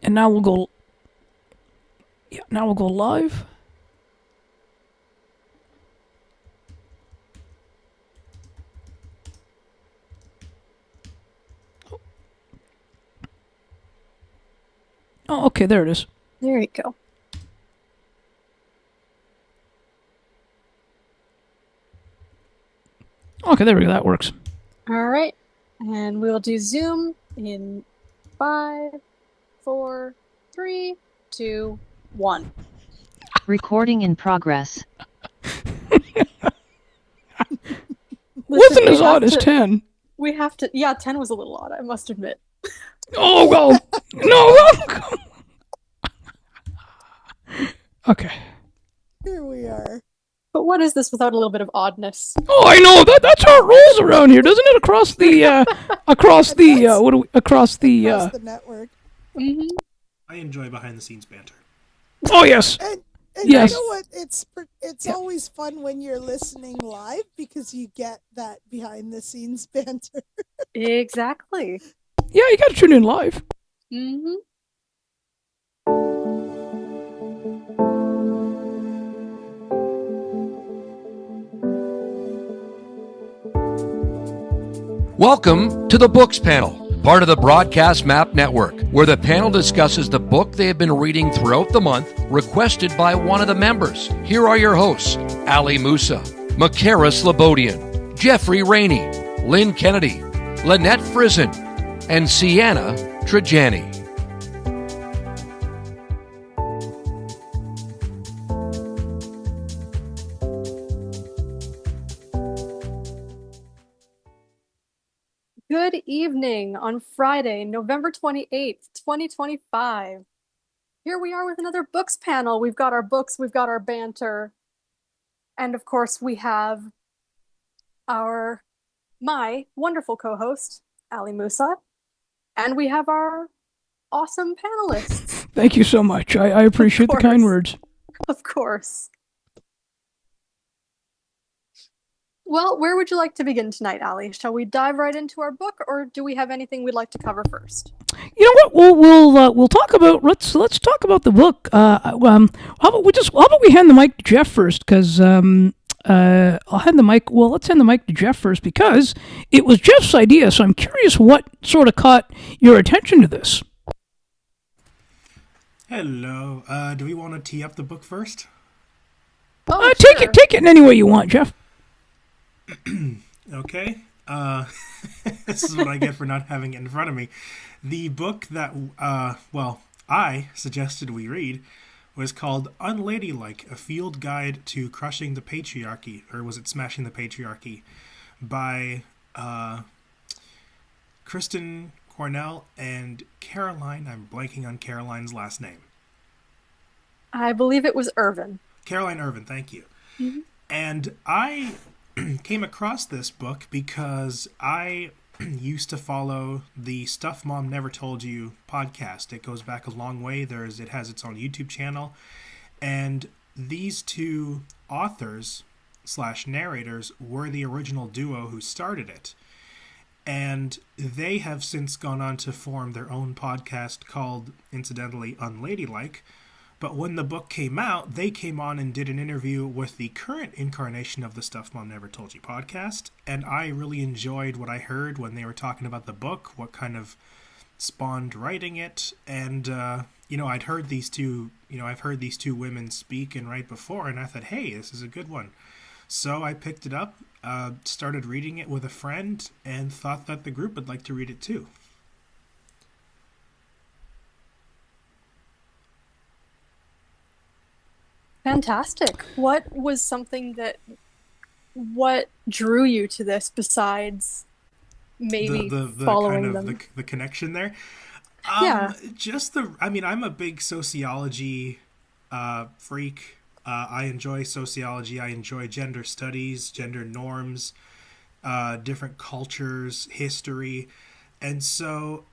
And now we'll go. Yeah, now we'll go live. Oh, okay, there it is. There you go. Okay, there we go. That works. All right. And we'll do Zoom in 5, 4, 3, 2, 1. Recording in progress. Listen, Wasn't as odd as 10. We have to. Yeah, 10 was a little odd, I must admit. Oh, well. No. Okay. Here we are. But what is this without a little bit of oddness? Oh, I know that's how it rolls around here, doesn't it? Across the across the network. Mm-hmm. I enjoy behind the scenes banter. Oh yes. And yes. You know what? It's always fun when you're listening live because you get that behind the scenes banter. Exactly. Yeah, you got to tune in live. Mm-hmm. Welcome to the Books Panel, part of the Broadcast Map Network, where the panel discusses the book they have been reading throughout the month, requested by one of the members. Here are your hosts, Ali Musa, Makara Slobodian, Jeffrey Rainey, Lynn Kennedy, Lynette Frizen, and Sienna Trajani. Good evening on Friday, November 28th, 2025. Here we are with another books panel. We've got our books, we've got our banter, and of course we have my wonderful co-host, Ali Musa, and we have our awesome panelists. Thank you so much. I appreciate the kind words. Of course. Well, where would you like to begin tonight, Ali? Shall we dive right into our book, or do we have anything we'd like to cover first? You know what? We'll talk about let's talk about the book. How about we hand the mic to Jeff first? Because I'll hand the mic. Well, let's hand the mic to Jeff first because it was Jeff's idea. So I'm curious what sort of caught your attention to this. Hello. Do we want to tee up the book first? Oh, take sure. it in any way you want, Jeff. Okay. This is what I get for not having it in front of me. The book that, I suggested we read was called Unladylike, a field guide to crushing the patriarchy, or was it smashing the patriarchy, by Kristen Cornell and Caroline. I'm blanking on Caroline's last name. I believe it was Irvin. Caroline Irvin, thank you. Mm-hmm. And I came across this book because I used to follow the Stuff Mom Never Told You podcast. It goes back a long way. It has its own YouTube channel. And these two authors / narrators were the original duo who started it. And they have since gone on to form their own podcast called, incidentally, Unladylike. But when the book came out, they came on and did an interview with the current incarnation of the Stuff Mom Never Told You podcast. And I really enjoyed what I heard when they were talking about the book, what kind of spawned writing it. And, I've heard these two women speak and write before, and I thought, hey, this is a good one. So I picked it up, started reading it with a friend, and thought that the group would like to read it too. Fantastic. What drew you to this besides maybe following them? The connection there? Yeah. I'm a big sociology freak. I enjoy sociology. I enjoy gender studies, gender norms, different cultures, history. And so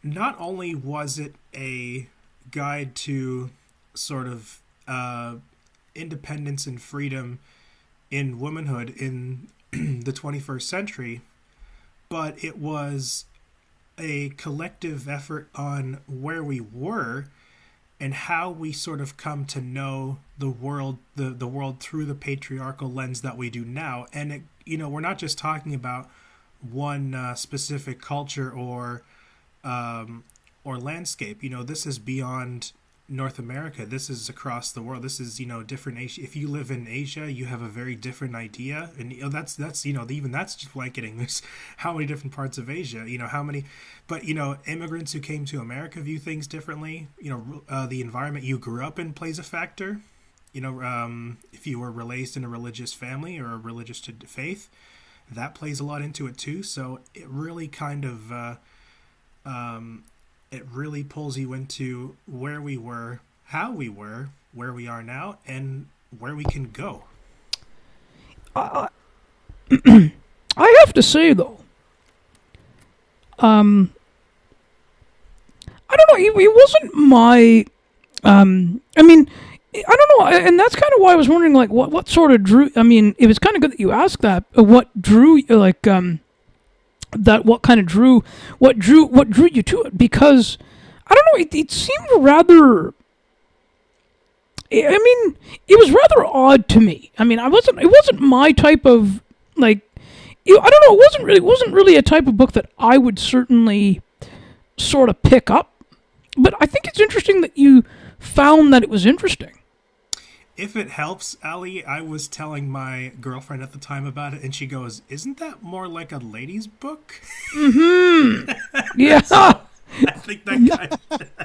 not only was it a guide to sort of independence and freedom in womanhood in the 21st century, but it was a collective effort on where we were and how we sort of come to know the world, the world through the patriarchal lens that we do now. And it, we're not just talking about one specific culture or landscape. This is beyond North America. This is across the world. This is different Asia. If you live in Asia, you have a very different idea, and that's even that's just blanketing. There's how many different parts of Asia. How many, but immigrants who came to America view things differently. The environment you grew up in plays a factor. If you were raised in a religious family or a religious faith, that plays a lot into it too. So it really kind of it really pulls you into where we were, how we were, where we are now, and where we can go. I have to say, though, I don't know, it wasn't my, I mean, I don't know, and that's kind of why I was wondering, like, what sort of drew, I mean, it was kind of good that you asked that, what drew, like, what drew you to it, because I don't know, it seemed rather, I mean, it was rather odd to me. I mean, it wasn't my type of, like, I don't know, it wasn't really a type of book that I would certainly sort of pick up, but I think it's interesting that you found that it was interesting. If it helps, Ali, I was telling my girlfriend at the time about it, and she goes, "Isn't that more like a lady's book?" Mm-hmm. Yeah. So, I think that guy.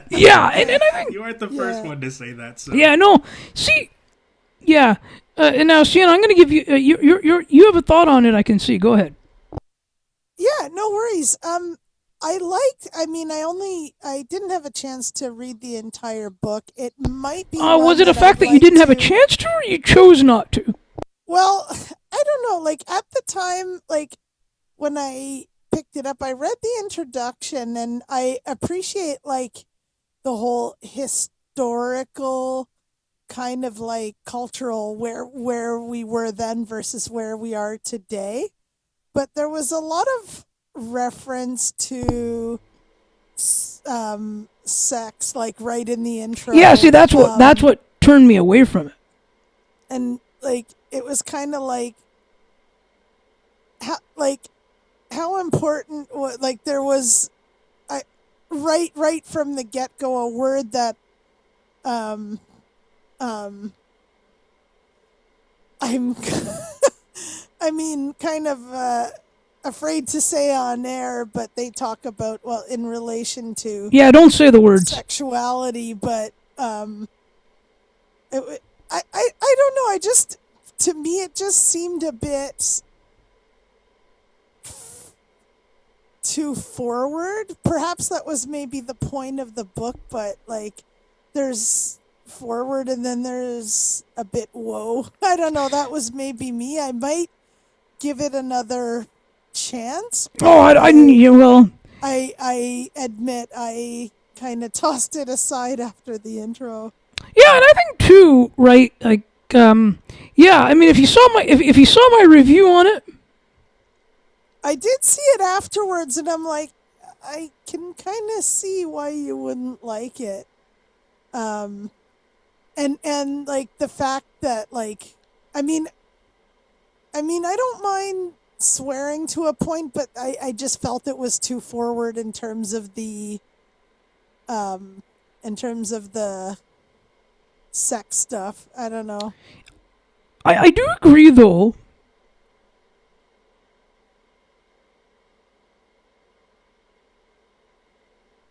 Yeah, and I think you aren't the first one to say that. So. Yeah, no. See, yeah, and now, Sienna, I'm going to give you you have a thought on it. I can see. Go ahead. Yeah, no worries. I didn't have a chance to read the entire book. It might be. Was it a fact that you didn't have a chance to, or you chose not to? Well, I don't know. Like, at the time, like, when I picked it up, I read the introduction, and I appreciate, like, the whole historical kind of, like, cultural where we were then versus where we are today. But there was a lot of reference to sex, like, right in the intro. Yeah, see, that's what turned me away from it. And, like, it was kind of like how important, like, there was right from the get-go a word that I'm I mean, kind of afraid to say on air, but they talk about, well, in relation to don't say the words sexuality, but I don't know. To me, it just seemed a bit too forward. Perhaps that was maybe the point of the book, but, like, there's forward and then there's a bit whoa. I don't know. That was maybe me. I might give it another chance. I admit I kind of tossed it aside after the intro. Yeah, and I think too, right? Like, I mean, if you saw my review on it, I did see it afterwards, and I'm like, I can kind of see why you wouldn't like it. And like the fact that, like, I mean, I don't mind swearing to a point, but I just felt it was too forward in terms of the sex stuff. I don't know. I do agree, though.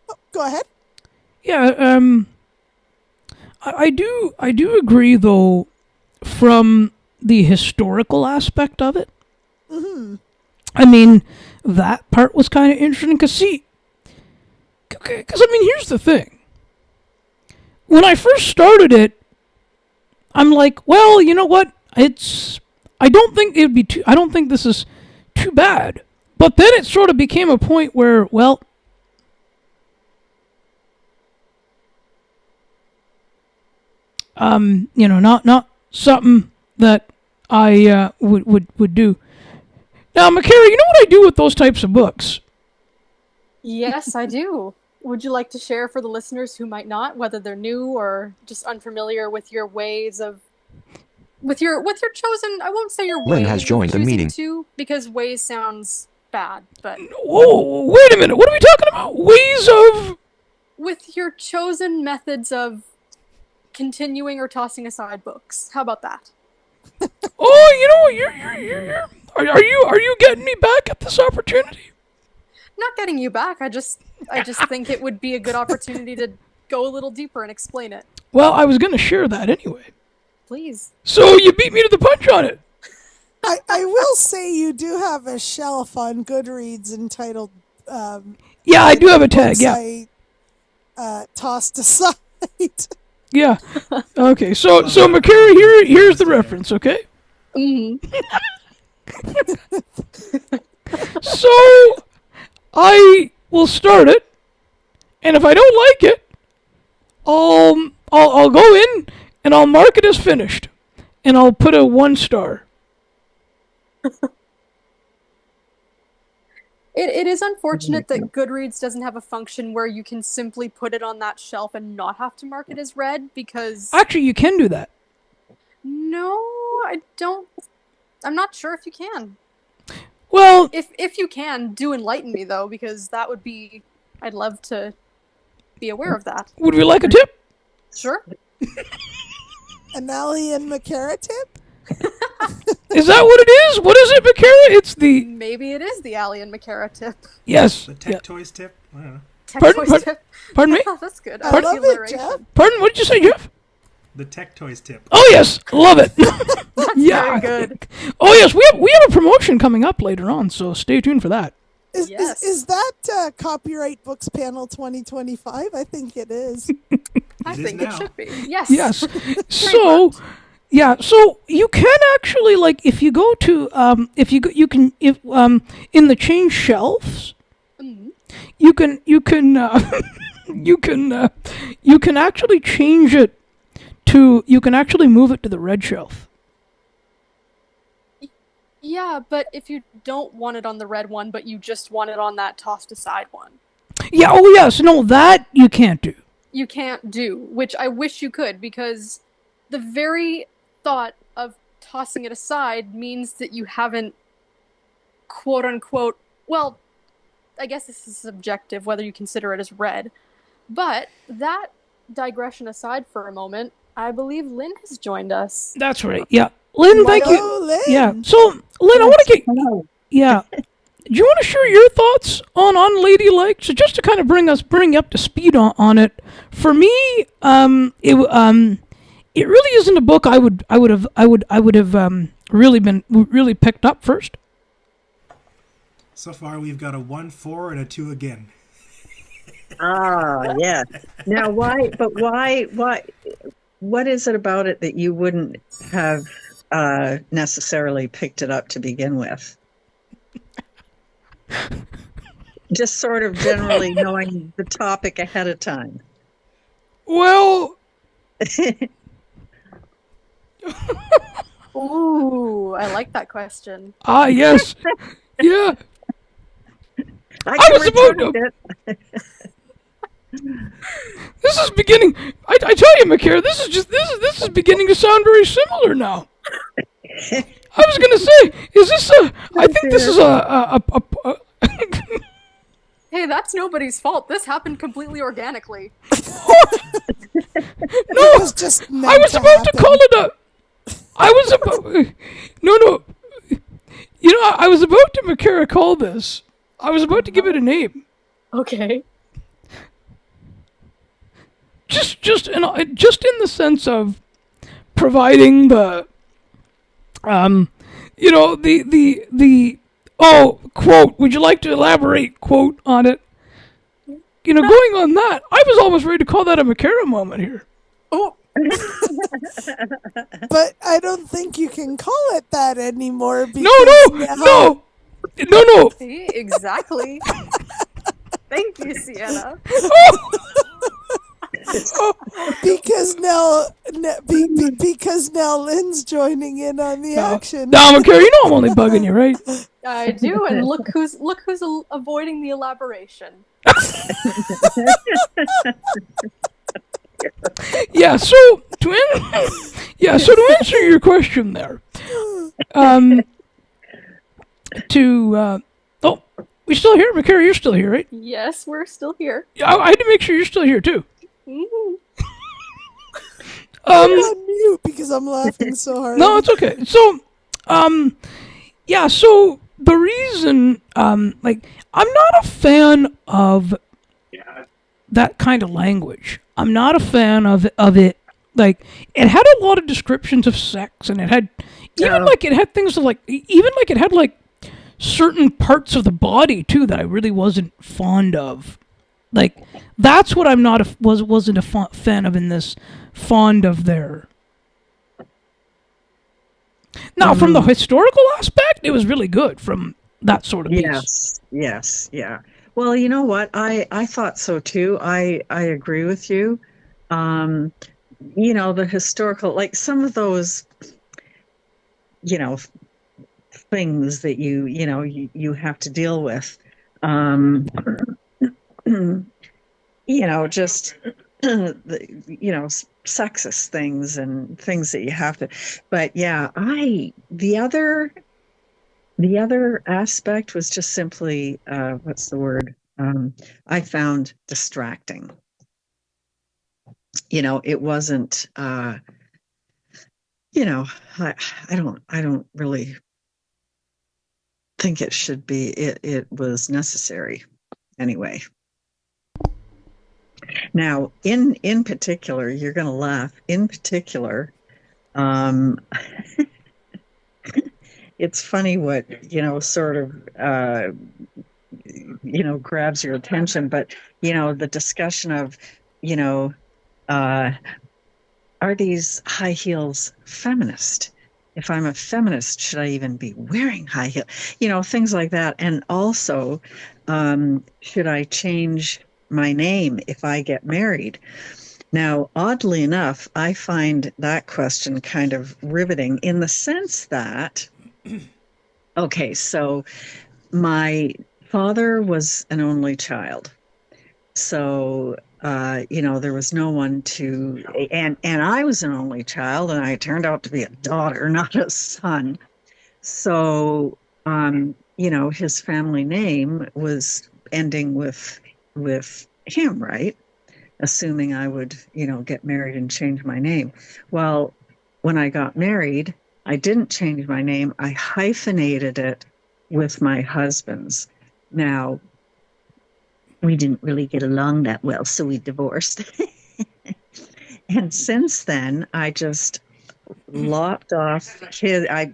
Oh, go ahead. Yeah, I do agree, though, from the historical aspect of it. Mm-hmm. I mean, that part was kind of interesting, because I mean, here's the thing. When I first started it, I'm like, well, you know what? I don't think this is too bad. But then it sort of became a point where, well, not something that I would do. Now, McCary, you know what I do with those types of books? Yes, I do. Would you like to share for the listeners who might not, whether they're new or just unfamiliar with your ways of with your chosen, I won't say your Lynn ways has of joined the choosing meeting. to, because ways sounds bad, but Whoa, wait a minute. What are we talking about? Ways of. with your chosen methods of continuing or tossing aside books. How about that? Oh, you're. Are you getting me back at this opportunity? Not getting you back. I just think it would be a good opportunity to go a little deeper and explain it. Well, I was going to share that anyway. Please. So you beat me to the punch on it. I will say you do have a shelf on Goodreads entitled Yeah, I do have a tag. books Yeah, I tossed aside. yeah. Okay, so McCary, here's the reference. Okay. So I will start it, and if I don't like it, I'll go in and I'll mark it as finished, and I'll put a 1 star. It is unfortunate that Goodreads doesn't have a function where you can simply put it on that shelf and not have to mark it as read, because Actually, you can do that. no, I don't. I'm not sure if you can. Well, If you can, do enlighten me though, because that would be. I'd love to be aware of that. would we like a tip? Sure. An Allie and McCara tip? Is that what it is? What is it, McCara? It's the Maybe it is the Allie and McCara tip. yes. The Tech Yeah. Toys tip? I don't know. Tech Pardon? Toys tip. Pardon me? That's good. I like love the it, alliteration. Jeff. Pardon? What did you say, Jeff? The Tech Toys tip. Oh yes, love it. Very good. Oh yes, we have a promotion coming up later on, so stay tuned for that. Yes. Is that Copyright Books Panel 2025? I think it is. I It is think it now. should be. Yes. Yes. So, yeah. So you can actually if you go to if you go, you can if in the change shelves, you can you can actually change it to you can actually move it to the red shelf. Yeah, but if you don't want it on the red one, but you just want it on that tossed aside one, Yeah. Oh yes. No, that you can't do. you can't do, which I wish you could, because the very thought of tossing it aside means that you haven't, quote unquote, well, I guess this is subjective whether you consider it as read, but that digression aside for a moment, I believe Lynn has joined us. That's right. Yeah. Lynn, thank you. Hello, Lynn. Yeah. So, Lynn, I want to get. Yeah. Do you want to share your thoughts on Unladylike? So, just to kind of bring you up to speed on it. For me, it really isn't a book I would have really picked up first. So far, we've got a 1-4 and a 2 again. Ah, yeah. Now, why? But why? What is it about it that you wouldn't have necessarily picked it up to begin with? Just sort of generally knowing the topic ahead of time. Well, Ooh, I like that question. yes, yeah. I was can about return to- it. This is beginning. I tell you, McCare, this is beginning to sound very similar now. I was gonna say, is this a? I think this is a Hey, that's nobody's fault. This happened completely organically. It was just meant I was about to happen. call it a. I was about. No. You know, I was about to McCara call this. I was about to give it a name. Okay. Just in the sense of providing the the quote, would you like to elaborate quote on it, going on that. I was almost ready to call that a McCara moment here. Oh, But I don't think you can call it that anymore. Because No. see, exactly. Thank you, Sienna. Because now because now Lynn's joining in on the action. No, McCary, you know I'm only bugging you, right? I do, and look who's avoiding the elaboration. Yeah. So to answer your question there, oh, we still here, McCary? You're still here, right? Yes, we're still here. I had to make sure you're still here too. Mhm. I'm on mute because I'm laughing so hard. No, it's okay. So, yeah. So the reason, like, I'm not a fan of that kind of language. I'm not a fan of it. Like, it had a lot of descriptions of sex, and it had it had things like it had like certain parts of the body too that I really wasn't fond of. Like, that's what I'm not wasn't a fan of in this. Fond of there. Now, from the historical aspect, it was really good from that sort of piece. Yes, yeah. Well, you know what? I thought so too. I agree with you. The historical, like some of those, things that you have to deal with. Just sexist things and things that you have to. But yeah, the other aspect was just simply what's the word? I found distracting. It wasn't. I don't really think it should be. It was necessary anyway. Now, in particular, you're going to laugh. In particular, it's funny what sort of grabs your attention, but the discussion of are these high heels feminist? If I'm a feminist, should I even be wearing high heels? Things like that. And also, should I change my name if I get married? Now, oddly enough, I find that question kind of riveting in the sense that, okay, so my father was an only child. So, there was no one to, and I was an only child, and I turned out to be a daughter, not a son. So, his family name was ending with him, right? Assuming I would, get married and change my name. Well, when I got married, I didn't change my name. I hyphenated it with my husband's. Now, we didn't really get along that well, so we divorced. And since then, I just lopped off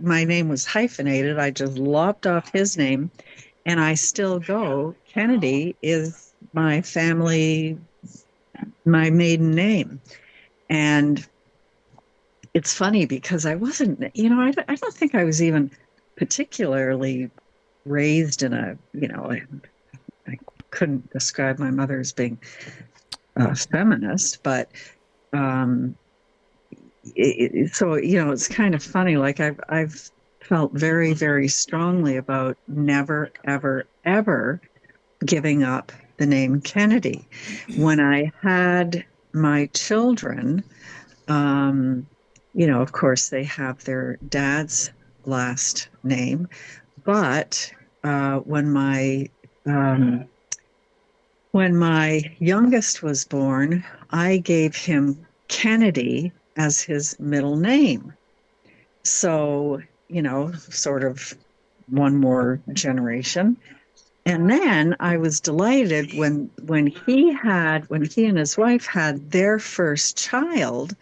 my name was hyphenated. I just lopped off his name, and I still go. Kennedy is my maiden name. And it's funny because I wasn't, I don't think I was even particularly raised in I couldn't describe my mother as being a feminist, but so it's kind of funny. Like I've felt very, very strongly about never, ever, ever giving up the name Kennedy. When I had my children, of course, they have their dad's last name, but when my youngest was born, I gave him Kennedy as his middle name. So, sort of one more generation. And then I was delighted when he and his wife had their first child,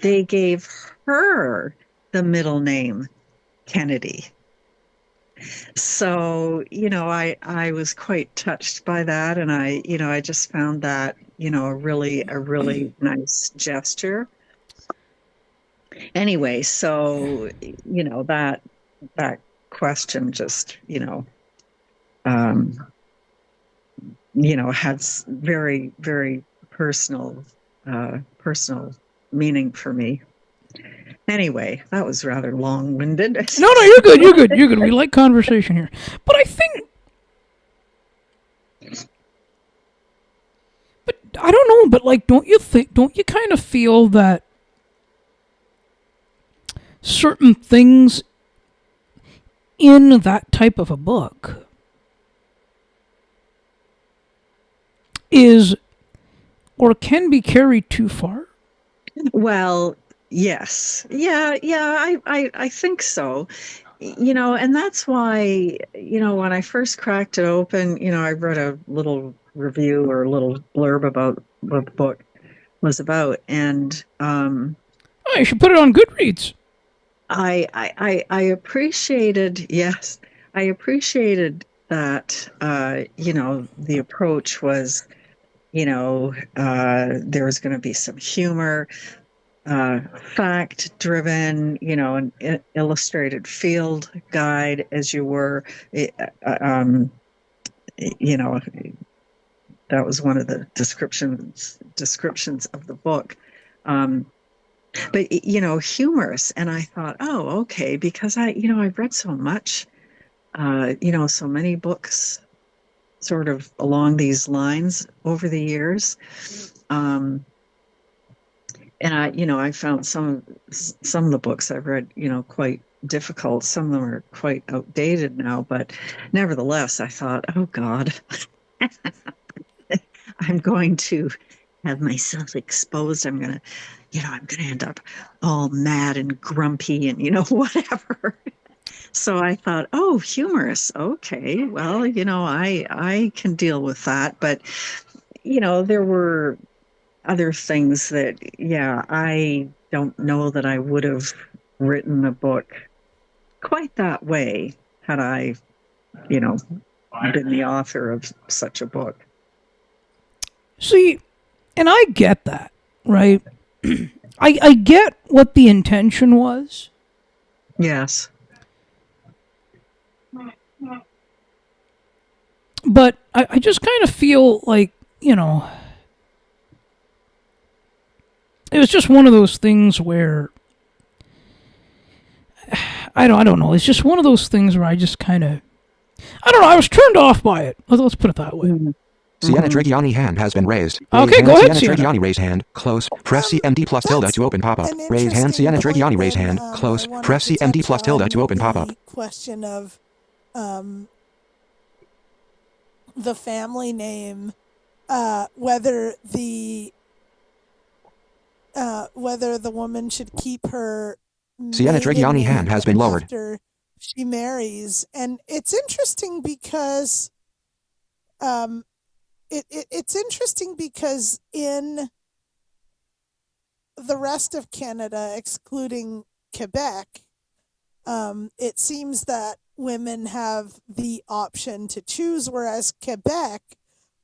they gave her the middle name Kennedy. So, I was quite touched by that, and I just found that, a really nice gesture. Anyway, so, that question just, has very, very personal meaning for me. Anyway, that was rather long-winded. No, you're good. You're good. You're good. We like conversation here. But I think. But I don't know. But like, don't you kind of feel that certain things in that type of a book is or can be carried too far? Well, yes. I think so. And that's why, when I first cracked it open, I read a little review or a little blurb about what the book was about. And Oh, you should put it on Goodreads. I appreciated, yes, I appreciated that, the approach was, there was going to be some humor, fact driven, an illustrated field guide as you were. That was one of the descriptions of the book. But humorous. And I thought, oh, okay, because I've read so much, so many books sort of along these lines over the years. And I found some of the books I've read, quite difficult. Some of them are quite outdated now, but nevertheless, I thought, oh God, I'm going to have myself exposed. I'm going to end up all mad and grumpy and, whatever. So I thought, oh, humorous. Okay, well, I can deal with that. But, there were other things that, I don't know that I would have written a book quite that way had I, been the author of such a book. See, and I get that, right? I get what the intention was. Yes. But I just kind of feel like, it was just one of those things where I don't know. It's just one of those things where I just kind of, I don't know. I was turned off by it. Let's put it that way. Mm-hmm. Sienna Trigiani hand has been raised. Okay, go ahead, Sienna Sienna. Trigiani raise hand, close, press CMD plus tilde to open pop-up. An Raise hand, interesting Sienna point Trigiani raise then, hand, I close, wanted press to CMD touch plus tilde on to open pop-up. the question of the family name, whether the woman should keep her Sienna maiden Trigiani name hand has been lowered. after she marries. And it's interesting because it's interesting because in the rest of Canada, excluding Quebec, it seems that women have the option to choose, whereas Quebec,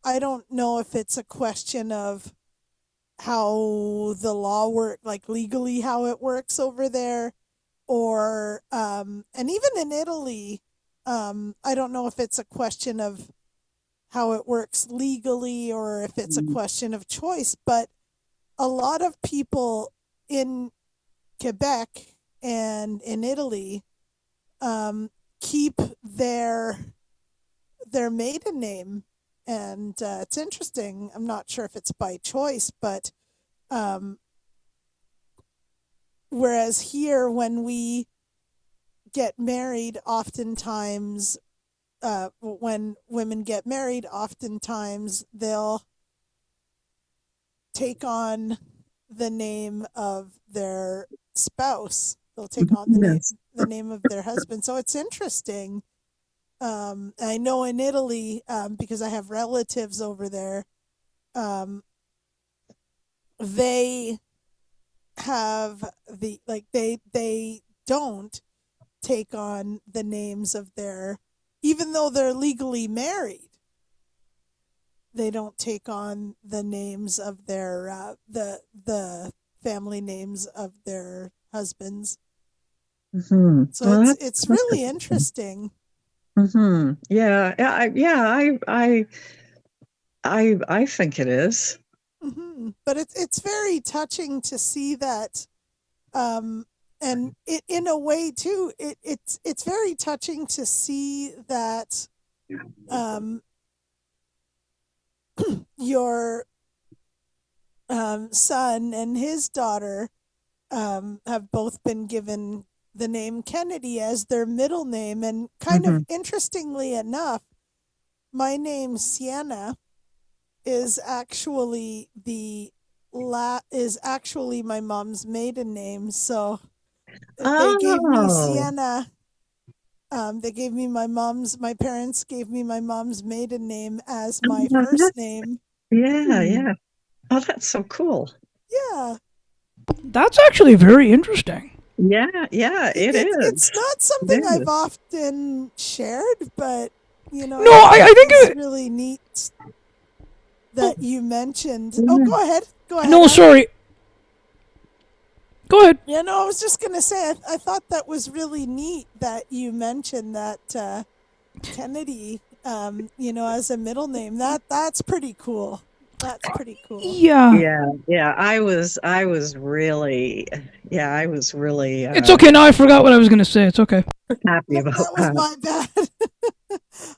I don't know if it's a question of how the law work, like legally how it works over there, or and even in Italy, I don't know if it's a question of how it works legally or if it's a question of choice, but a lot of people in Quebec and in Italy keep their maiden name, and it's interesting. I'm not sure if it's by choice, but whereas here, when we get married, oftentimes when women get married, oftentimes they'll take on the name of their spouse. They'll take on the name of their husband. So it's interesting. I know in Italy, because I have relatives over there, they have they don't take on the names of their, even though they're legally married, they don't take on the names of their the family names of their husbands. Mm-hmm. So well, it's really interesting. Mm-hmm. I think it is. Mm-hmm. But it's very touching to see that, and in a way too, it's very touching to see that your son and his daughter have both been given the name Kennedy as their middle name, and kind of interestingly enough, my name Sienna is actually my mom's maiden name. So they gave me Sienna. They gave me my parents gave me my mom's maiden name as my first name. Yeah. Oh, that's so cool. Yeah. That's actually very interesting. Yeah, it is. It's not something I've often shared, but No, I think it's really neat that you mentioned. Oh, go ahead. No, sorry. Go ahead. Yeah, no, I was just gonna say I thought that was really neat that you mentioned that Kennedy, as a middle name. That's pretty cool. That's pretty cool. Yeah. Yeah. I was really. It's okay. Now I forgot what I was going to say. It's okay. Happy about that was my bad.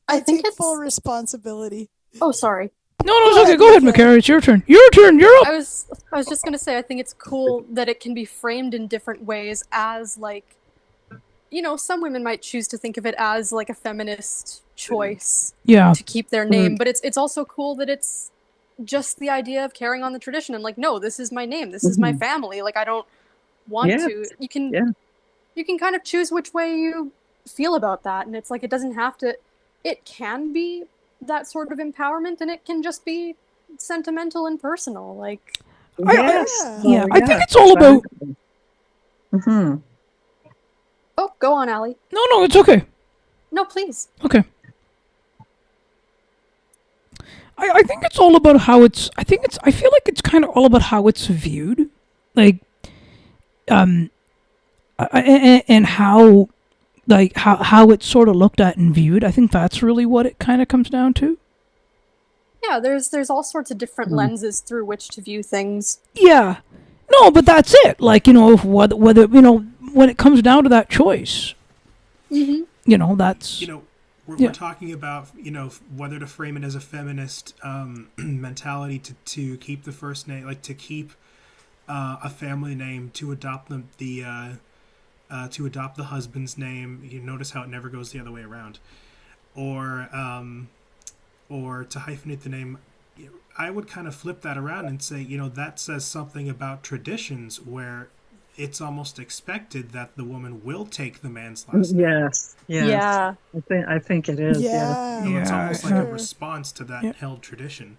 I think take it's full responsibility. Oh, sorry. No, it's okay. Go ahead, McCary. It's your turn. You're up. I was just gonna say I think it's cool that it can be framed in different ways as like, some women might choose to think of it as like a feminist choice to keep their name, but it's also cool that it's just the idea of carrying on the tradition and like, no, this is my name, this is my family. Like I don't want to. You can kind of choose which way you feel about that, and it's like it doesn't have to. It can be that sort of empowerment, and it can just be sentimental and personal. Like, I think it's all about. Oh, go on, Allie. No, it's okay. No, please. Okay. I think it's all about how it's. I feel like it's kind of all about how it's viewed, like, and how, like how it's sort of looked at and viewed. I think that's really what it kind of comes down to. Yeah, there's all sorts of different lenses through which to view things. Yeah, no, but that's it. Like whether when it comes down to that choice, that's. We're talking about, whether to frame it as a feminist mentality to keep the first name, like to keep a family name, to adopt the husband's name. You notice how it never goes the other way around, or to hyphenate the name. I would kind of flip that around and say, that says something about traditions where it's almost expected that the woman will take the man's last name. Yes. Yeah. I think it is. Yeah. It's almost like a response to that held tradition.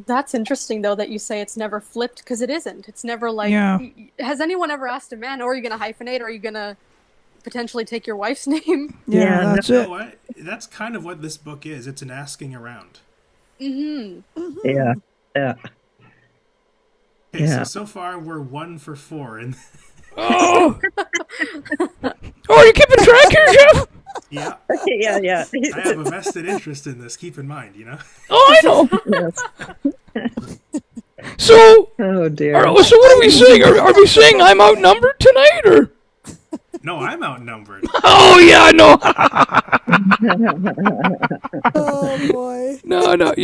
That's interesting, though, that you say it's never flipped, because it isn't. It's never like... Has anyone ever asked a man, are you going to hyphenate, or are you going to potentially take your wife's name? Yeah, that's it. That's kind of what this book is. It's an asking around. Yeah. Okay, so far we're 1 for 4, and are you keeping track here, Jeff? Yeah. Yeah. I have a vested interest in this. Keep in mind, Oh, I know. Yes. So. Oh dear. So what are we saying? Are we saying I'm outnumbered tonight, or? No, I'm outnumbered. Oh yeah, no. Oh boy. No, no.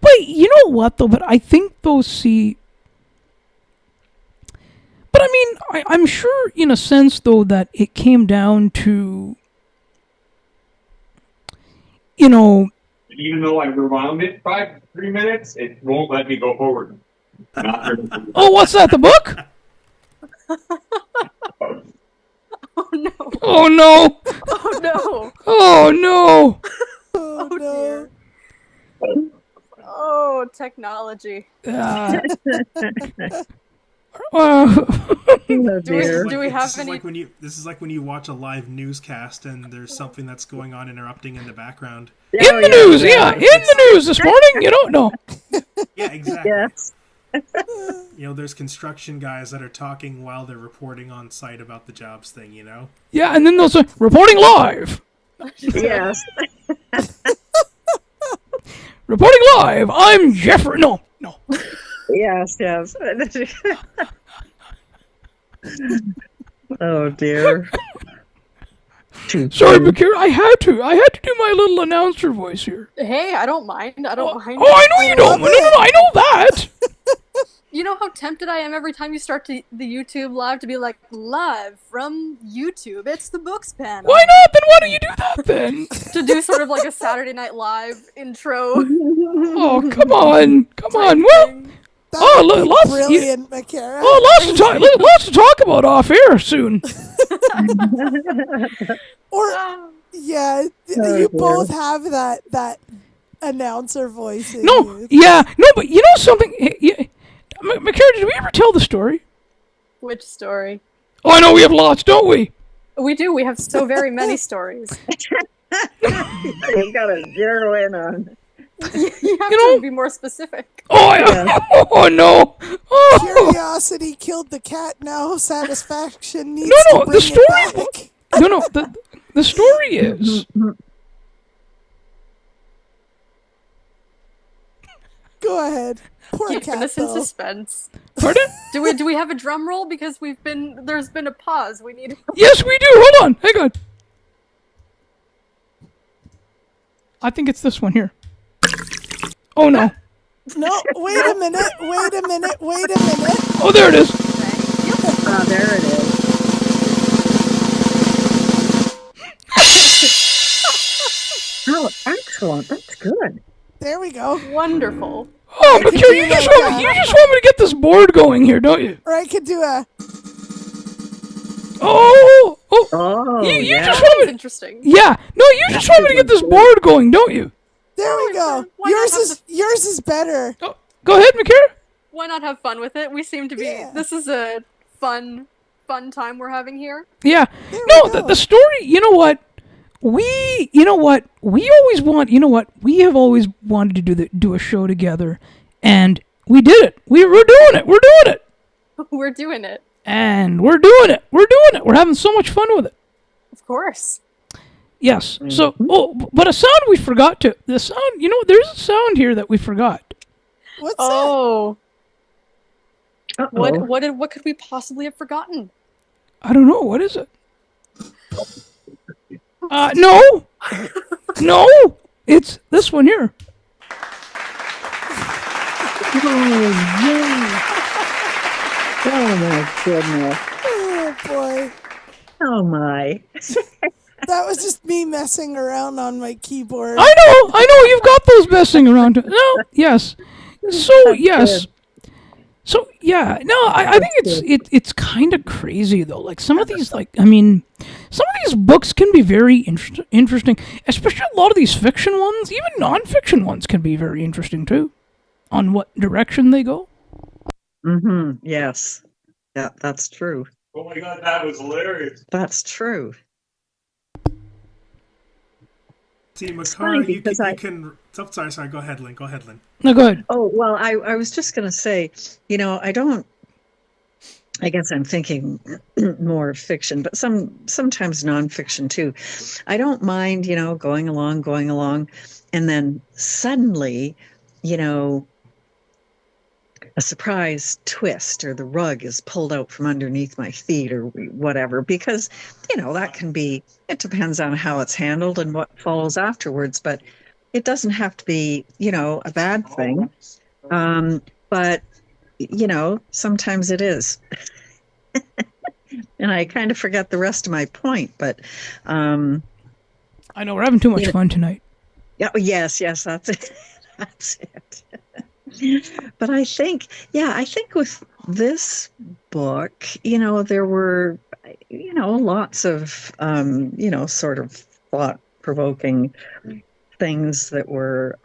But you know what though? But I think those see. But I mean, I'm sure in a sense though that it came down to, Even though I rewound it 3 minutes, it won't let me go forward. Oh, what's that? The book? Oh no. Oh no. Oh no. Oh no. Oh no. Dear. Oh, technology. Do we have any? This is like when you watch a live newscast and there's something that's going on interrupting in the background. In the news, in the news this morning. You don't know. Yeah, exactly. Yes. There's construction guys that are talking while they're reporting on site about the jobs thing. Yeah, and then they'll say reporting live. Yes. Reporting live. I'm Jeffrey. No. No. Yes, yes. Oh dear. Too Sorry, funny. Bakira, I had to do my little announcer voice here. Hey, I don't mind. I don't mind. Oh, I know you don't. love No, I know that. You know how tempted I am every time you start the YouTube live to be like, live from YouTube. It's the books panel. Why not? Then why don't you do that then? To do sort of like a Saturday Night Live intro. Oh, come on. Well, That oh, would be lots, brilliant, Makara. oh, lots to talk about off air soon. Or yeah, Oh, you dear. both have that announcer voice in No, you. yeah, no, but you know something? Makara, did we ever tell the story? Which story? Oh, I know we have lots, don't we? We do. We have so very many stories. You've got to zero in on. You have You know- to be more specific. Oh, Yeah. oh no. Oh. Curiosity killed the cat. Now satisfaction needs No, to the bring story- it back. No, the story is... Go ahead. Poor Keeping cat, us in though. suspense. Pardon? Do we have a drum roll? Because there's been a pause. We need. Yes, we do. Hold on. Hang on. I think it's this one here. Oh, no. No, wait a minute. Oh, there it is. Oh, there it is. Oh, excellent. That's good. There we go. Wonderful. Oh, but could you do just like want a- you just want me to get this board going here, don't you? Or I could do a. Oh. Oh, You yeah. just That's want me. interesting. Yeah. No, you just want me to get this board going, don't you? There we go. Why not have Yours is better. Oh, go ahead, Makara. Why not have fun with it? We seem to be. Yeah. This is a fun time we're having here. Yeah. There No, we go. the story. You know what? We always want. You know what? We have always wanted to do a show together, and we did it. We're doing it. We're doing it. And we're doing it. We're having so much fun with it. Of course. Yes. So, but a sound we forgot to. The sound. You know, there's a sound here that we forgot. What's Oh. Uh-oh. What could we possibly have forgotten? I don't know. What is it? No. No. It's this one here. Oh, my goodness. that? Oh boy. Oh, my. That was just me messing around on my keyboard. I know. You've got those messing around. No. Yes. So yes. So yeah. No. I think it's kind of crazy though. Like some of these, some of these books can be very interesting. Especially a lot of these fiction ones, even non-fiction ones, can be very interesting too. On what direction they go. Mm-hmm. Yes. Yeah, that's true. Oh my god, that was hilarious. That's true. See, funny Makara, you because can. Oh, sorry. Go ahead, Lynn. No, go ahead. Oh, well, I was just going to say, I guess I'm thinking more fiction, but sometimes nonfiction too. I don't mind, going along, and then suddenly, a surprise twist or the rug is pulled out from underneath my feet or whatever, because, that can be, it depends on how it's handled and what follows afterwards, but it doesn't have to be, a bad thing. But, sometimes it is. And I kind of forget the rest of my point, but I know we're having too much fun tonight. yeah, yes, that's it. That's it. But I think with this book, there were, lots of, sort of thought-provoking things that were,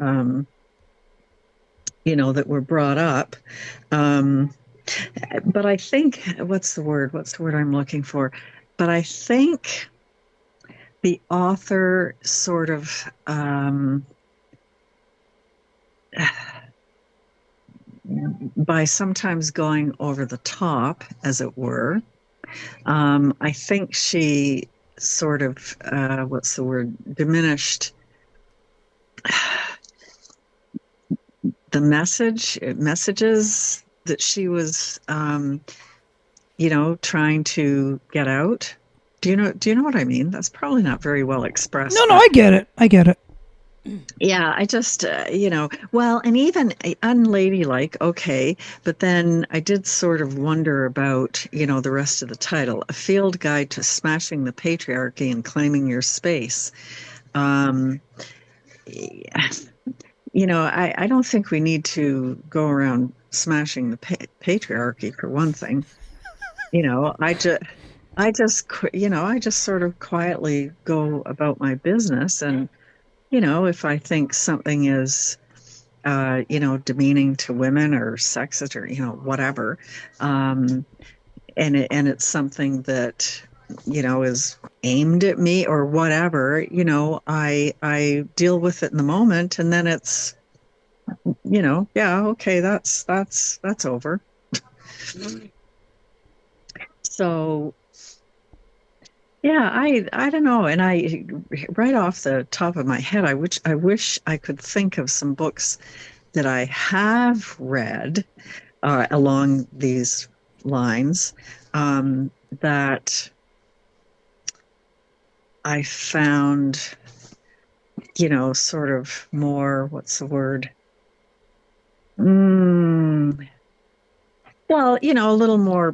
that were brought up. But I think, what's the word I'm looking for? But I think the author sort of, by sometimes going over the top, as it were, I think she sort of, diminished messages that she was, you know, trying to get out. Do you know what I mean? That's probably not very well expressed. No, I get it. Yeah, I just, you know, well, and even unladylike, okay, but then I did sort of wonder about, you know, the rest of the title, A Field Guide to Smashing the Patriarchy and Claiming Your Space. You know, I don't think we need to go around smashing the patriarchy for one thing. You know, I just, you know, I just sort of quietly go about my business. And, you know, if I think something is, you know, demeaning to women or sexist or, you know, whatever, and it's something that, you know, is aimed at me or whatever, you know, I deal with it in the moment, and then it's, you know, yeah, okay, that's over. So yeah, I don't know, and I right off the top of my head, I wish I could think of some books that I have read along these lines that I found, you know, sort of more, what's the word? Well, you know, a little more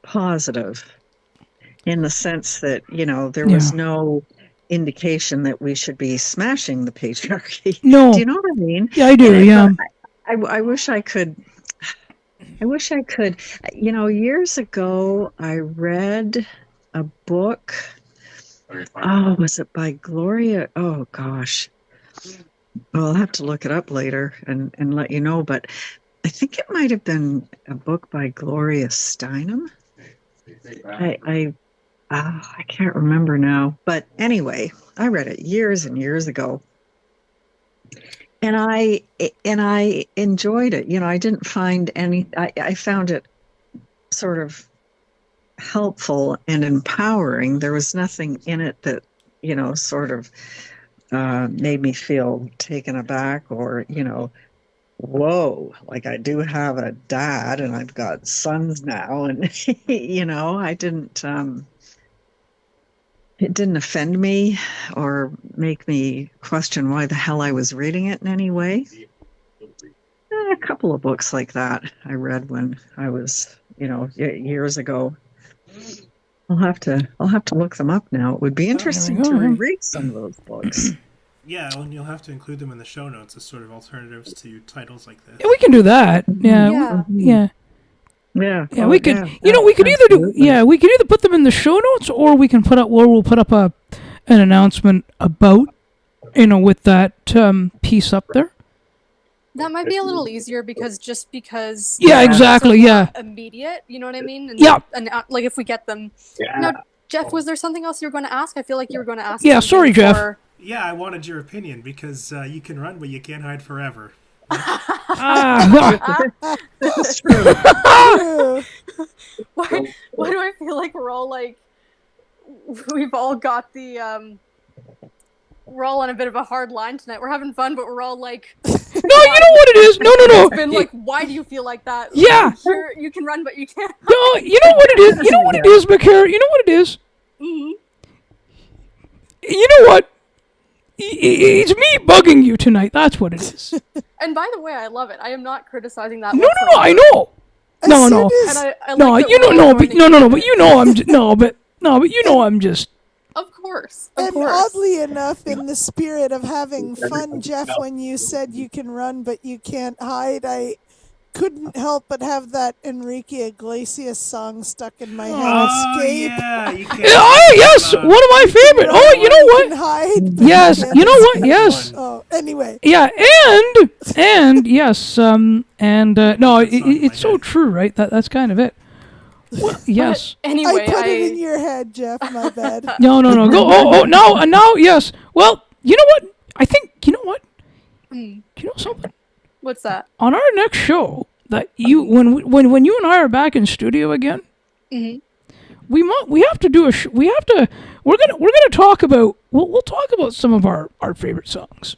positive, in the sense that, you know, there was no indication that we should be smashing the patriarchy. No. Do you know what I mean? Yeah, I do. Yeah. I wish I could. You know, years ago, I read a book. Oh, was it by Gloria? Oh, gosh. Well, I'll have to look it up later and let you know. But I think it might have been a book by Gloria Steinem. I can't remember now. But anyway, I read it years and years ago. And I enjoyed it. You know, I didn't find I found it sort of helpful and empowering. There was nothing in it that, you know, sort of made me feel taken aback or, you know, whoa, like I do have a dad and I've got sons now. And, you know, it didn't offend me or make me question why the hell I was reading it in any way. A couple of books like that I read when I was, you know, years ago. I'll have to look them up now. It would be interesting to reread some of those books. Yeah, and you'll have to include them in the show notes as sort of alternatives to titles like this. Yeah, we can do that. Yeah. Yeah, we could. Yeah, you know, we could either do. Yeah, we could either put them in the show notes, or we can put up. Or we'll put up an announcement about, you know, with that piece up there. That might be a little easier because. Yeah, exactly. Yeah. Immediate. You know what I mean? And, yeah. And like if we get them. Yeah. Now, Jeff, was there something else you were going to ask? I feel like you were going to ask. Yeah. Sorry, Jeff. Yeah, I wanted your opinion because you can run, but you can't hide forever. That's true. Why do I feel like we're all like we've all got the we're all on a bit of a hard line tonight. We're having fun, but we're all like no, you know what it is. No. It's been like, why do you feel like that? Yeah. You can run, but you can't. No, you know what it is. You know what it is, McCare. You know what it is. Mm-hmm. You know what? It's me bugging you tonight. That's what it is. And by the way, I love it. I am not criticizing that. No, I know. No. And but you know, but you know, I'm just. Of course. Oddly enough, in the spirit of having fun, Jeff, when you said you can run but you can't hide, I couldn't help but have that Enrique Iglesias song stuck in my head. Escape. Yeah, you can't. Yes, one of my favorite. Oh, you know what? Hide, yes, you know what? Yes. Oh, anyway. Yeah, and yes, no, it's so true, right? That's kind of it. Well, yes. Anyway, I put it in your head, Jeff. My bad. No. Go. Now, yes. Well, you know what? I think you know what. You know something? What's that? On our next show, that when you and I are back in studio again, mm-hmm. we have to do we're gonna talk about we'll talk about some of our favorite songs.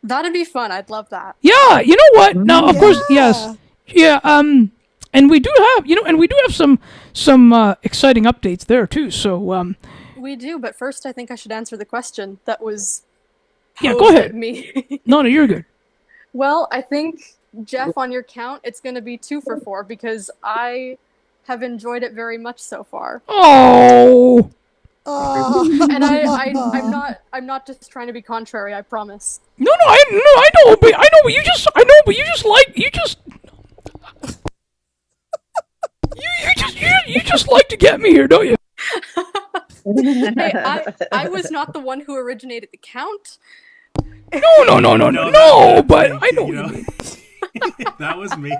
That'd be fun. I'd love that. Yeah, you know what? Now, of course, Yeah. yes, yeah. And we do have, some exciting updates there too. So, We do, but first I think I should answer the question that was yeah, posed go at ahead. me. No, you're good. Well, I think, Jeff, on your count, it's going to be 2 for 4 because I have enjoyed it very much so far. Oh, And I'm not just trying to be contrary, I promise. no, I know, but you just like you just like to get me here, don't you? Hey, I was not the one who originated the count. No, but I know what you mean. That was me.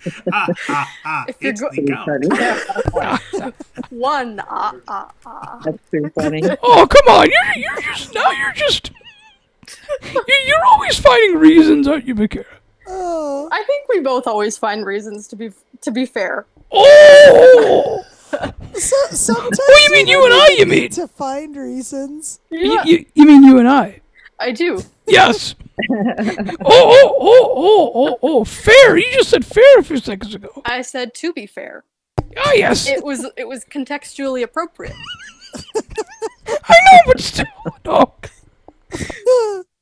If you're It's go- the count. One, That's too funny. Oh, come on, you're always finding reasons, aren't you, Bakara? Oh. I think we both always find reasons to be fair. Oh, Sometimes What do you mean, we you don't and I, even you need mean? to find reasons. Yeah, you mean you and I? I do. Yes. Oh, fair. You just said fair a few seconds ago. I said to be fair. Ah, yes. It was contextually appropriate. I know, but still. Oh.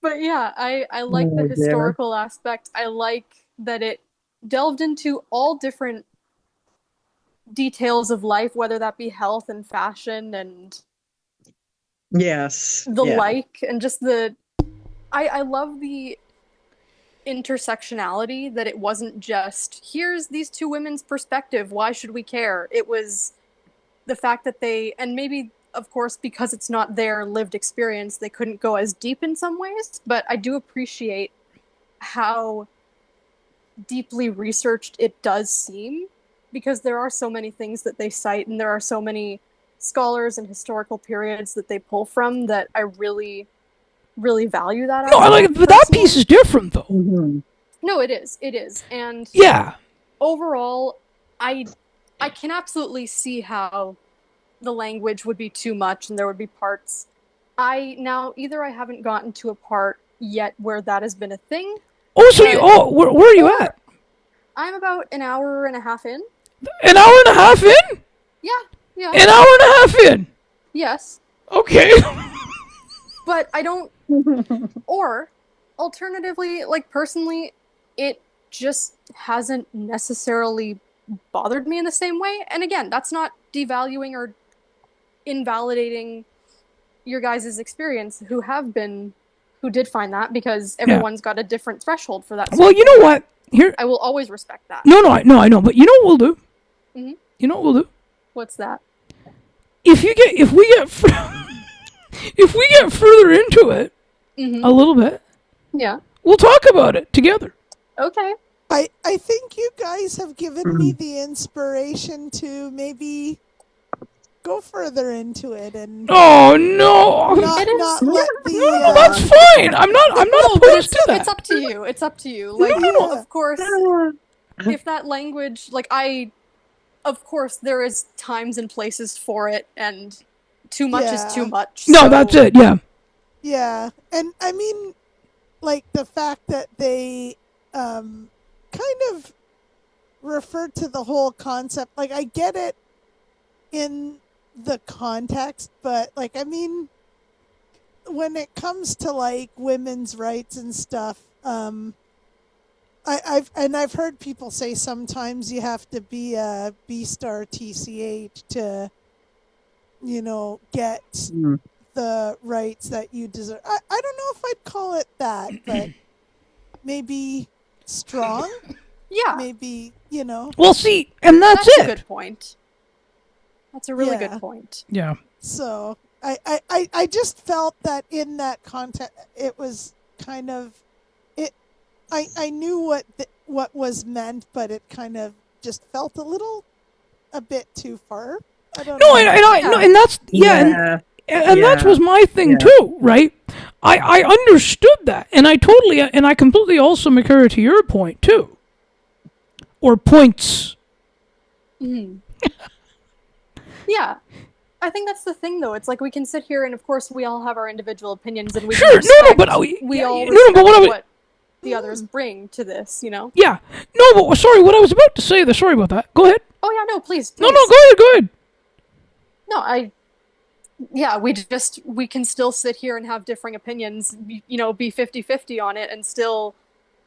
But yeah, I like Oh, the dear. historical aspect. I like that it delved into all different details of life, whether that be health and fashion and Yes. the yeah. like, and just I love the intersectionality, that it wasn't just here's these two women's perspective, why should we care? It was the fact that they, and maybe of course because it's not their lived experience, they couldn't go as deep in some ways, but I do appreciate how deeply researched it does seem, because there are so many things that they cite and there are so many scholars and historical periods that they pull from that I really value that. No, I like it, aspect but that personally. piece is different, though. Mhm. No, it is, and Yeah. overall, I can absolutely see how the language would be too much and there would be parts. Either I haven't gotten to a part yet where that has been a thing. Oh, so But- where are you at? I'm about an hour and a half in. An hour and a half in? Yeah, An hour and a half in? yes. Okay. But I don't, or alternatively, like personally, it just hasn't necessarily bothered me in the same way. And again, that's not devaluing or invalidating your guys' experience who did find that, because everyone's got a different threshold for that. Well, you know what? Here. I will always respect that. No, I know, but you know what we'll do? Mhm. You know what we'll do? What's that? If we get further into it Mhm. a little bit, Yeah. we'll talk about it together. Okay. I think you guys have given me the inspiration to maybe go further into it and Oh no! not It is- let the No, that's fine. I'm not No, but opposed to that. it's up to you. It's up to you. Like, no. of course, if that language, like of course, there is times and places for it, and too much is too Yeah. much. No, so- that's it. Yeah. Yeah, and I mean, like the fact that they kind of referred to the whole concept. Like, I get it in the context, but like, I mean, when it comes to like women's rights and stuff, I've heard people say sometimes you have to be a B-star TCH to, get Mm. the rights that you deserve. I don't know if I'd call it that, but maybe strong. Yeah, Maybe, Well, see, and that's that's a it. good point. That's a really Yeah. good point. Yeah. So I just felt that in that context, it was kind of it. I knew what was meant, but it kind of just felt a bit too far. I don't No, know. and that's and that Yeah. was my thing Yeah. too, right? I understood that, and I completely also Makara, to your point too, or points. Mhm. Yeah, I think that's the thing, though. It's like we can sit here, and of course, we all have our individual opinions, and we Sure, can no, respect, but we all no, respect but what the others bring to this, you know? Yeah, no, but sorry, what I was about to say there. Sorry about that. Go ahead. Oh yeah, no, please. No, go ahead, go ahead. No, yeah, we can still sit here and have differing opinions, you know, be 50-50 on it, and still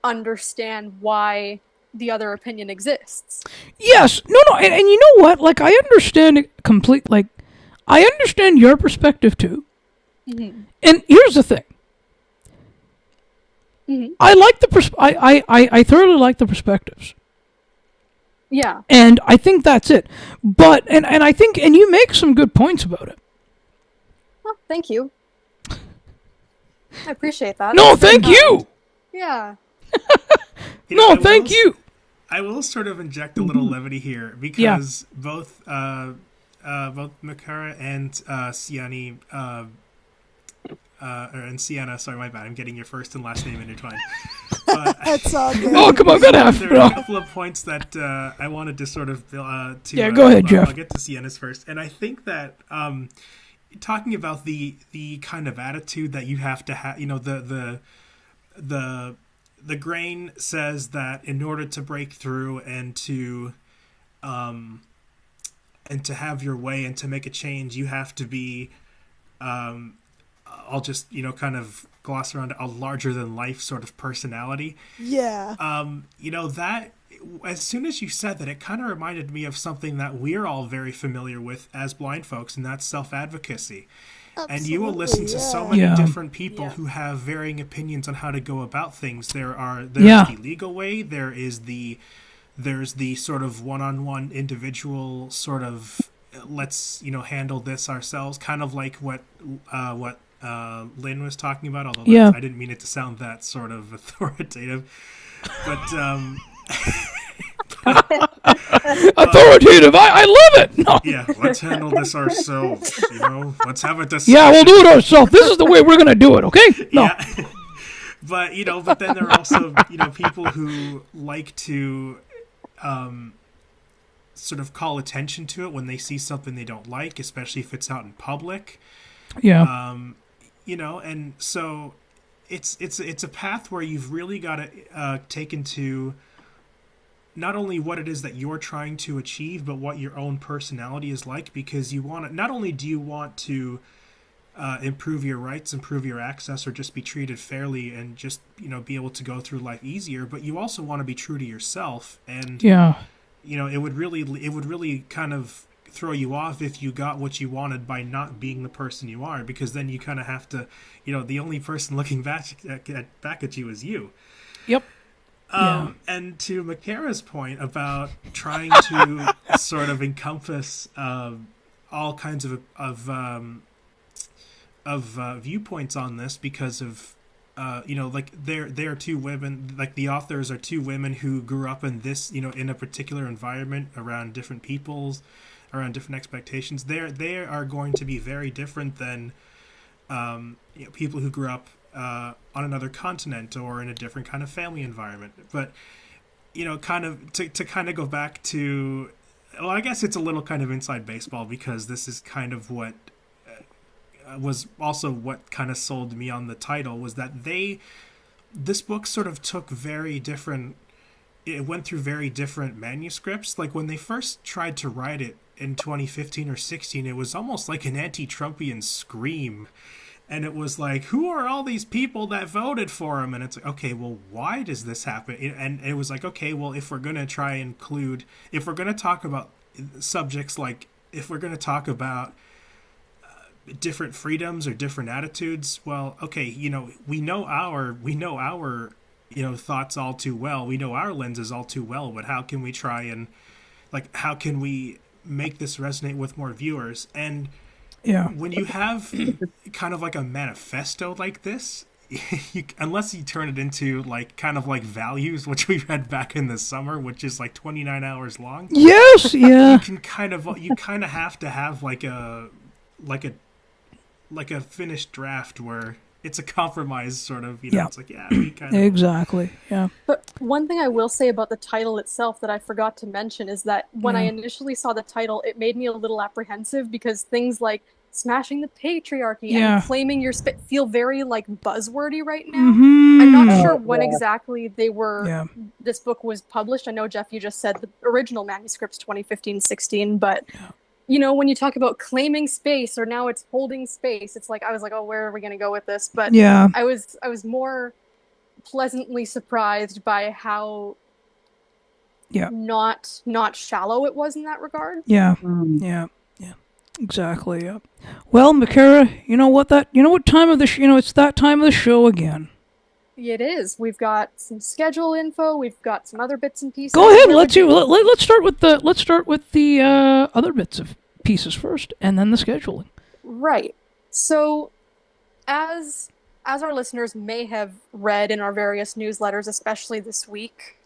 understand why the other opinion exists. Yes, no, and you know what? Like, I understand it I understand your perspective too. Mm-hmm. And here's the thing. Mm-hmm. I like I thoroughly like the perspectives. Yeah. And I think that's it. But and I think and you make some good points about it. Well, thank you. I appreciate that. No, That's very thank you. kind. Yeah. No, thank you. I will sort of inject a little levity here because both Makara and Siani and Sienna, sorry, my bad, I'm getting your first and last name intertwined. But That's all good. Oh, come on, gotta have. there are a couple of points that I wanted to sort of go ahead, Jeff. I'll get to Sienna's first, and I think that talking about the kind of attitude that you have to have, you know, the grain says that in order to break through and to have your way and to make a change, you have to be I'll just, you know, kind of gloss around a larger than life sort of personality. Yeah. You know, that as soon as you said that, it kind of reminded me of something that we're all very familiar with as blind folks, and that's self-advocacy. Absolutely, and you will listen to so many different people who have varying opinions on how to go about things. There's the legal way, there's the sort of one-on-one individual sort of let's, you know, handle this ourselves, kind of like what Lynn was talking about, although I didn't mean it to sound that sort of authoritative, but authoritative, I love it. No. Yeah, let's handle this ourselves, you know, let's have a discussion. Yeah, we'll do it ourselves. This is the way we're gonna do it, okay? No. Yeah. But, you know, but then there are also, you know, people who like to sort of call attention to it when they see something they don't like, especially if it's out in public. Yeah. You know, and so it's a path where you've really got to take into not only what it is that you're trying to achieve, but what your own personality is like, because you want to, not only do you want to improve your rights, improve your access, or just be treated fairly and just, you know, be able to go through life easier, but you also want to be true to yourself. And you know, it would really kind of throw you off if you got what you wanted by not being the person you are, because then you kind of have to, you know, the only person looking back at you is you. Yep. And to Makara's point about trying to sort of encompass all kinds of viewpoints on this, because of you know, like they're two women, like the authors are two women who grew up in this, you know, in a particular environment around different peoples, around different expectations. They are going to be very different than you know, people who grew up on another continent or in a different kind of family environment. But, you know, kind of to kind of go back to, well, I guess it's a little kind of inside baseball, because this is kind of what was also what kind of sold me on the title, was that this book sort of took very different, it went through very different manuscripts. Like when they first tried to write it in 2015 or 16, it was almost like an anti-Trumpian scream. And it was like, who are all these people that voted for him? And it's like, okay, well, why does this happen? And it was like, okay, well, if we're going to try and include, if we're going to talk about subjects like, if we're going to talk about different freedoms or different attitudes, well, okay, you know, we know our you know, thoughts all too well. We know our lenses all too well, but how can we try and, like, how can we make this resonate with more viewers? And when you have kind of like a manifesto like this, unless you turn it into like kind of like values, which we read back in the summer, which is like 29 hours long. Yes, yeah. You kind of have to have like a finished draft where it's a compromise sort of, Yeah. it's like, yeah, we kind of. Exactly. Yeah. But one thing I will say about the title itself that I forgot to mention is that when I initially saw the title, it made me a little apprehensive because things like smashing the patriarchy Yeah. and claiming your feel very like buzzwordy right now. Mm-hmm. I'm not sure when exactly they were. Yeah. This book was published. I know, Jeff, you just said the original manuscript's 2015-16, but when you talk about claiming space or now it's holding space, it's like I was like, oh, where are we going to go with this? But Yeah. I was more pleasantly surprised by how not shallow it was in that regard. Yeah. Yeah. Yeah. Exactly. Yeah. Well, Makara, you know what time of the it's that time of the show again. It is. We've got some schedule info. We've got some other bits and pieces. Go ahead. Let's start with the other bits of pieces first, and then the scheduling. Right. So, as our listeners may have read in our various newsletters, especially this week,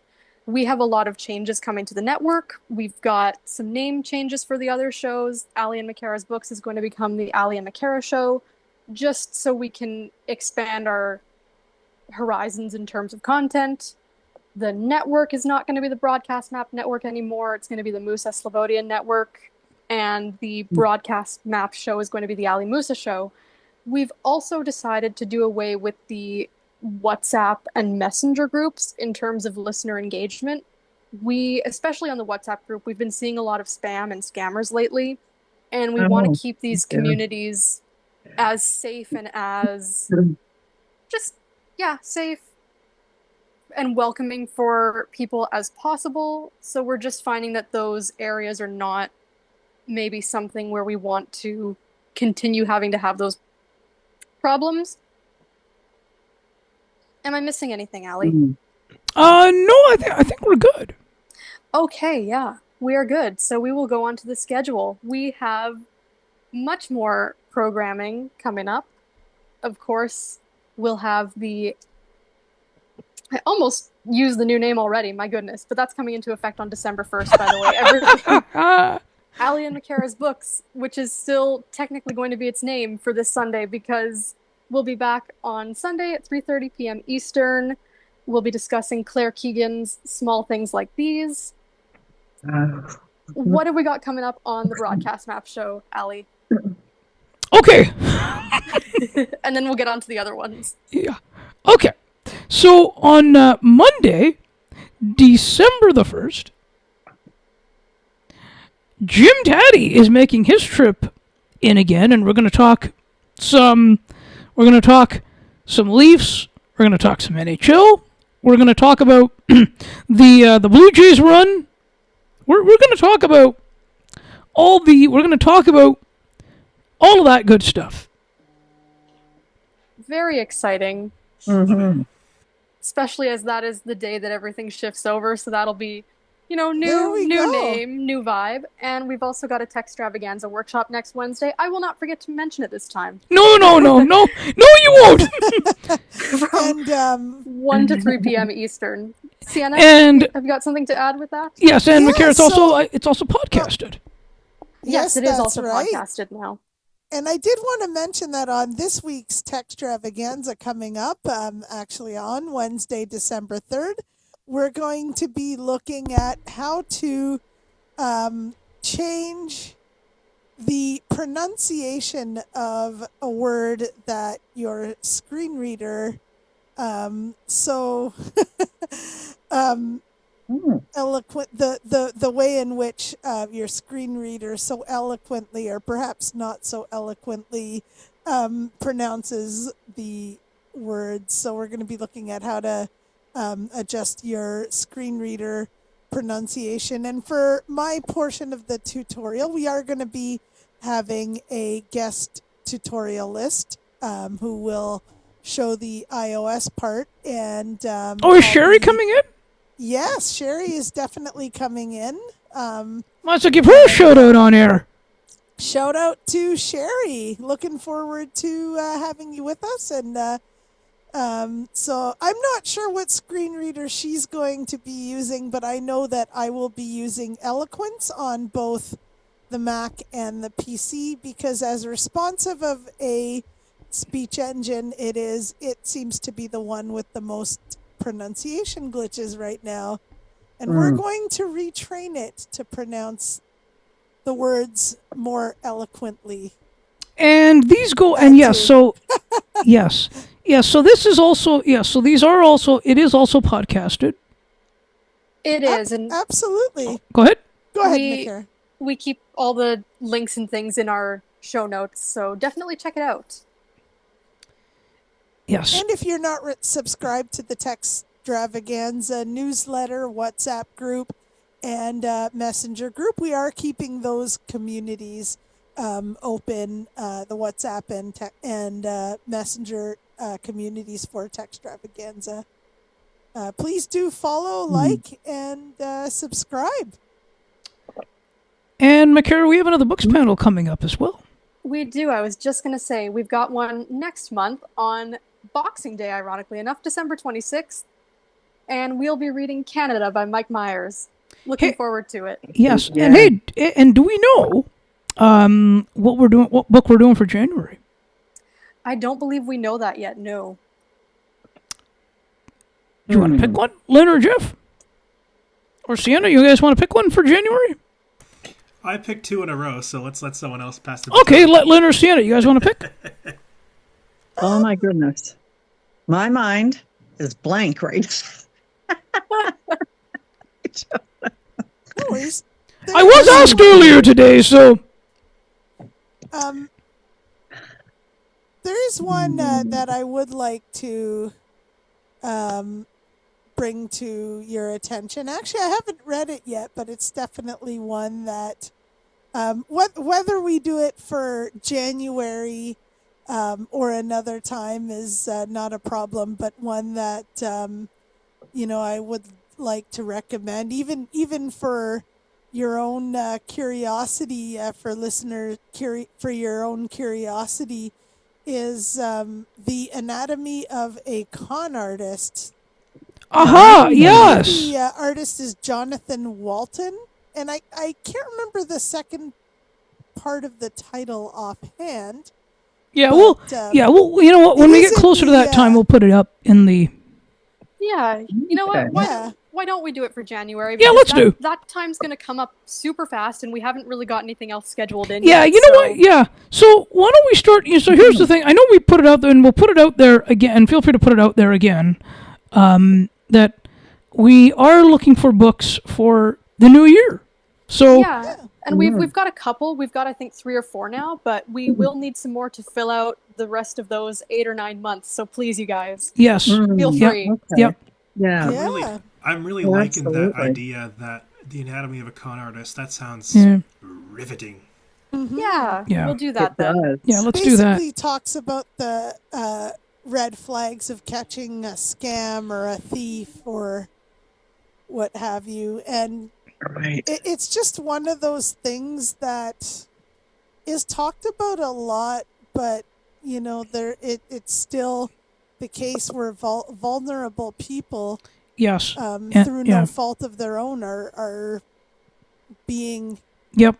we have a lot of changes coming to the network. We've got some name changes for the other shows. Ali and Makara's Books is going to become the Ali and Makara Show, just so we can expand our horizons in terms of content. The network is not going to be the Broadcast Map Network anymore. It's going to be the Musa Slobodian Network, and the Broadcast Map Show is going to be the Ali Musa Show. We've also decided to do away with the WhatsApp and Messenger groups in terms of listener engagement. We, especially on the WhatsApp group, we've been seeing a lot of spam and scammers lately, and we want to keep these communities as safe and as safe and welcoming for people as possible. So we're just finding that those areas are not maybe something where we want to continue having to have those problems. Am I missing anything, Ali? No, I think we're good. Okay, yeah, we are good. So we will go on to the schedule. We have much more programming coming up. Of course, we'll have I almost used the new name already, my goodness, but that's coming into effect on December 1st, by the way. Everything. Ali and Makara's Books, which is still technically going to be its name for this Sunday, because we'll be back on Sunday at 3:30 p.m. Eastern. We'll be discussing Claire Keegan's Small Things Like These. What have we got coming up on the Broadcast Map Show, Ali? Okay. And then we'll get on to the other ones. Yeah. Okay. So on Monday, December the 1st, Jim Taddy is making his trip in again, and we're going to talk some Leafs. We're going to talk some NHL. We're going to talk about the Blue Jays run. We're going to talk about all of that good stuff. Very exciting. Mm-hmm. Especially as that is the day that everything shifts over, so that'll be, new name, new vibe. And we've also got a Textravaganza workshop next Wednesday. I will not forget to mention it this time. No, you won't. From 1 to 3 p.m. Eastern. Sienna, And have you got something to add with that? yes, and Makara, it's also podcasted. Yes, it is that's also right. podcasted now. And I did want to mention that on this week's Textravaganza coming up, actually on Wednesday, December 3rd, we're going to be looking at how to change the pronunciation of a word that your screen reader eloquent, the way in which your screen reader so eloquently, or perhaps not so eloquently, pronounces the words. So we're going to be looking at how to adjust your screen reader pronunciation. And for my portion of the tutorial, we are going to be having a guest tutorialist who will show the iOS part. And is Sherry coming in? Yes, Sherry is definitely coming in. Let's give her a shout out on air. Shout out to Sherry. Looking forward to having you with us. And so I'm not sure what screen reader she's going to be using, but I know that I will be using Eloquence on both the Mac and the PC, because as responsive of a speech engine, it seems to be the one with the most pronunciation glitches right now. And we're going to retrain it to pronounce the words more eloquently. And these go, That and yes, too. so, yes. Yes, so this is also, yes, so these are also, it is also podcasted. It is, and Absolutely. Go ahead. Go ahead, We- Mikhail. we keep all the links and things in our show notes, so definitely check it out. Yes. And if you're not subscribed to the Textravaganza newsletter, WhatsApp group, and Messenger group, we are keeping those communities open, the WhatsApp and Messenger communities for Textravaganza. Please do follow, like, and subscribe. And Makara, we have another books panel coming up as well. We do. I was just going to say, we've got one next month on Boxing Day, ironically enough, December 26th. And we'll be reading Canada by Mike Myers. Looking Hey. forward to it. Yes. Yeah. And hey, and do we know what book we're doing for January? I don't believe we know that yet, no. Do you want to pick one? Lynn or Jeff? Or Sienna, you guys want to pick one for January? I picked 2 in a row, so let's let someone else pass the Okay, let Lynn or Sienna, you guys want to pick? Oh my goodness. My mind is blank right now. No worries. I was asked earlier today, so There is one that I would like to bring to your attention. Actually, I haven't read it yet, but it's definitely one that whether we do it for January or another time is not a problem, but one that I would like to recommend, even for your own curiosity, for listener for your own curiosity, is The Anatomy of a Con Artist. yes. The artist is Jonathan Walton, and I can't remember the second part of the title offhand. Yeah, but, well, you know what? When it we is get in closer to the, that time, we'll put it up in the. Yeah, you know what? Okay. Why don't we do it for January? Yeah, Because let's do. That time's going to come up super fast, and we haven't really got anything else scheduled in Yeah, yet, you know so- what? Yeah. So why don't we start? So here's the thing. I know we put it out there, and we'll put it out there again. And feel free to put it out there again. That we are looking for books for the new year. So Yeah, and we've got a couple. We've got, I think, 3 or 4 now, but we will need some more to fill out the rest of those 8 or 9 months. So please, you guys, yes. feel Yep. free. Okay. Yep. Yeah. Yeah. I'm really Yeah, liking that absolutely. idea that The Anatomy of a Con Artist. That sounds Yeah. riveting. Yeah, Yeah. we'll do that It then. does. Yeah. Let's do that. Basically talks about the red flags of catching a scam or a thief or what have you, and Right. it's just one of those things that is talked about a lot, but it's still the case where vulnerable people, Yes. through yeah. no fault of their own, are being Yep.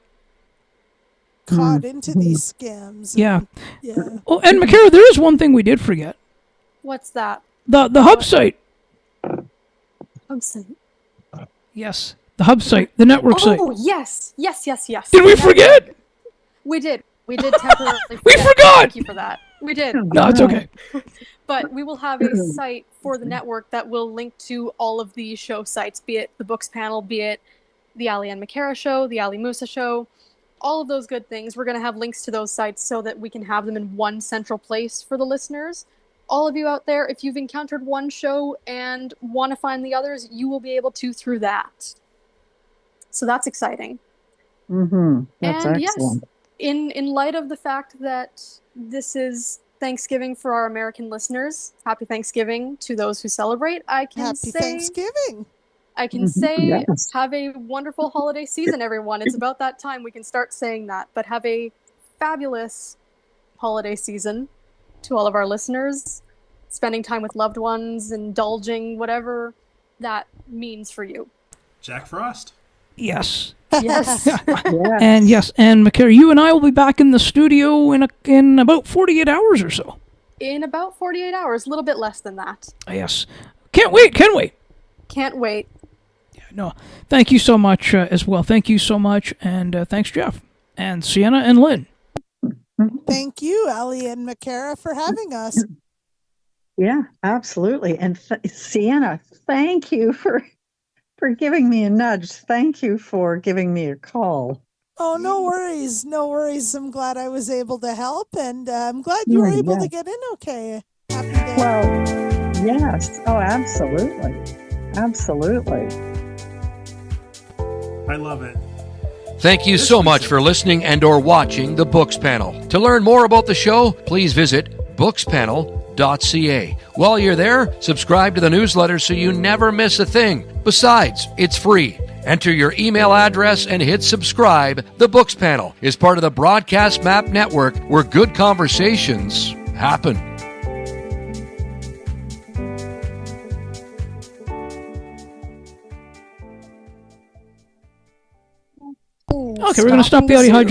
caught into these scams. Yeah. And, yeah. Oh, and Makara, there is one thing we did forget. What's that? The hub site. I'm saying. Yes. The hub site. The network site. Oh, yes. Did we forget? We did. We did temporarily forget. We forgot! Thank you for that. We did. No, it's okay. But we will have a site for the network that will link to all of the show sites, be it the Books Panel, be it the Ali and Makara show, the Ali Musa show, all of those good things. We're going to have links to those sites so that we can have them in one central place for the listeners. All of you out there, if you've encountered one show and want to find the others, you will be able to through that. So that's exciting. Mm-hmm. That's and excellent. yes, in light of the fact that this is Thanksgiving for our American listeners, happy Thanksgiving to those who celebrate. I can Happy say, Thanksgiving. I can Mhm, say, yes. have a wonderful holiday season, everyone. It's about that time we can start saying that. But have a fabulous holiday season to all of our listeners, spending time with loved ones, indulging, whatever that means for you. Jack Frost. Yes. Yes. And yes, and Makara, you and I will be back in the studio in about 48 hours or so. in about 48 hours, a little bit less than that. Yes. Can't wait, can we? Can't wait. No. Thank you so much as well. Thank you so much. And thanks, Jeff. And Sienna and Lynn. Thank you, Ellie and Makara, for having us. Yeah, absolutely. And Sienna, thank you for giving me a nudge. Thank you for giving me a call. Oh, no worries. No worries. I'm glad I was able to help, and I'm glad you were able to get in okay. Happy day. Well, yes. Oh, absolutely. Absolutely. I love it. Thank you so much for listening and or watching the Books Panel. To learn more about the show, please visit bookspanel.ca. While you're there, subscribe to the newsletter so you never miss a thing. Besides, it's free. Enter your email address and hit subscribe. The Books Panel is part of the Broadcast Map Network, where good conversations happen. Okay, we're going to stop the audio.